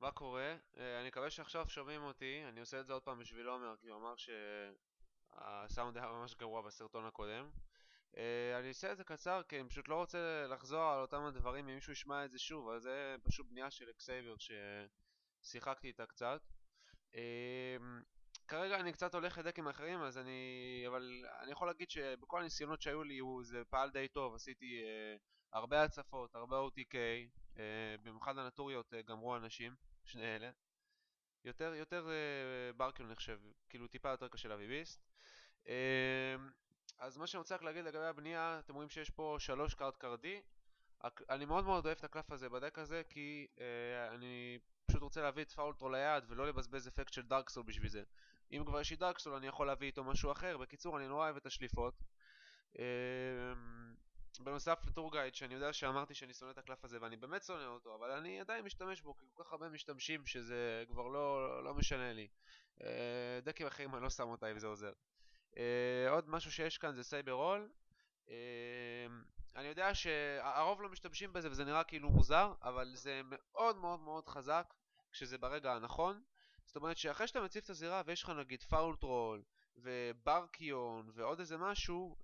מה קורה? אני מקווה שעכשיו שומעים אותי, אני עושה את זה עוד פעם בשביל עומר, כי הוא אמר שהסאונד היה ממש גרוע בסרטון הקודם. אני אעשה את זה קצר, כי אני פשוט לא רוצה לחזור על אותם הדברים אם מישהו ישמע את זה שוב, אז זה פשוט בנייה של אקסייבר ששיחקתי איתה קצת. כרגע אני קצת הולך לדקים אחרים, אבל אני יכול להגיד שבכל הניסיונות שהיו לי זה פעל די טוב. עשיתי הרבה הצפות, הרבה OTK, במיוחד הנטוריות גמרו אנשים, שני אלה. יותר ברקיול נחשב, כאילו טיפה יותר קשה להביא ביסט. אז מה שאני רוצה רק להגיד לגבי הבנייה, אתם רואים שיש פה 3 קארד קרדי. אני מאוד מאוד אוהב את הקלף הזה בדק הזה, כי אני פשוט רוצה להביא את פאולטרו ליד ולא לבזבז אפקט של דארקסול בשביל זה. אם כבר יש לי דארקסול אני יכול להביא איתו משהו אחר. בקיצור, אני נורא אוהב את השליפות. בנוסף לטור גייד, שאני יודע שאמרתי שאני שונא את הקלף הזה ואני באמת שונא אותו, אבל אני עדיין משתמש בו, כי כל כך הרבה משתמשים שזה כבר לא משנה לי. דקים אחרים אני לא שם אותה אם זה עוזר. עוד משהו שיש כאן זה סייבר רול. אני יודע שהרוב לא משתמשים בזה וזה נראה כאילו מוזר, אבל זה מאוד מאוד מאוד חזק כשזה ברגע הנכון. זאת אומרת שאחרי שאתה מציב את הזירה ויש לך נגיד פאולטרול וברקיון ועוד איזה משהו,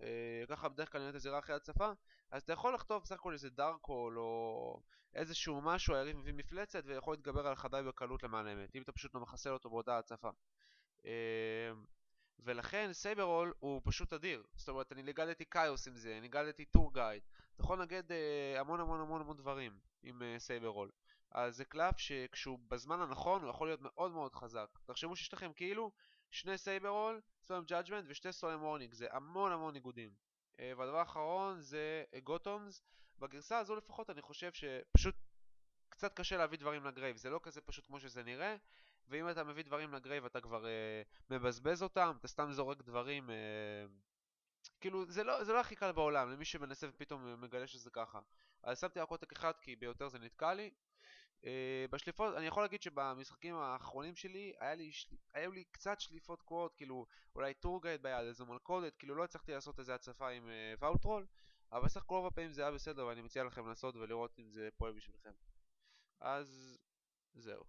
ככה בדרך כלל נראית הזירה אחרי הצפה, אז אתה יכול לכתוב בסך הכל איזה דארקול או איזשהו משהו, היריב מביא מפלצת ויכול להתגבר על חדי בקלות למען האמת, אם אתה פשוט לא מחסל אותו באותה הצפה. ולכן סייברול הוא פשוט אדיר. זאת אומרת, אני ניגדתי קיוס עם זה, ניגדתי טור גייד. אתה יכול לנגד המון המון המון המון דברים עם סייברול. אז זה קלף שכשהוא בזמן הנכון הוא יכול להיות מאוד מאוד חזק. תחשבו שיש לכם כאילו שני סייברול, סולם ג'אג'מנט ושתי סולם וורניק. זה המון המון ניגודים. והדבר האחרון זה גוטומס. בגרסה הזו לפחות אני חושב שפשוט קצת קשה להביא דברים לגרייב, זה לא כזה פשוט כמו שזה נראה, ואם אתה מביא דברים לגרייב אתה כבר מבזבז אותם, אתה סתם זורק דברים, כאילו זה לא הכי קל בעולם, למי שמנסה ופתאום מגלה שזה ככה. אז שמתי רק עותק אחד כי ביותר זה נתקע לי. בשליפות, אני יכול להגיד שבמשחקים האחרונים שלי היו לי קצת שליפות קורות, כאילו אולי טור גייד ביד, איזו מלכודת, כאילו לא הצלחתי לעשות איזה הצפה עם ואוטרול, אבל בסך הכל רוב הפעמים זה היה בסדר ואני מציע לכם לעשות ולראות אם זה פועל בשבילכם. אז זהו.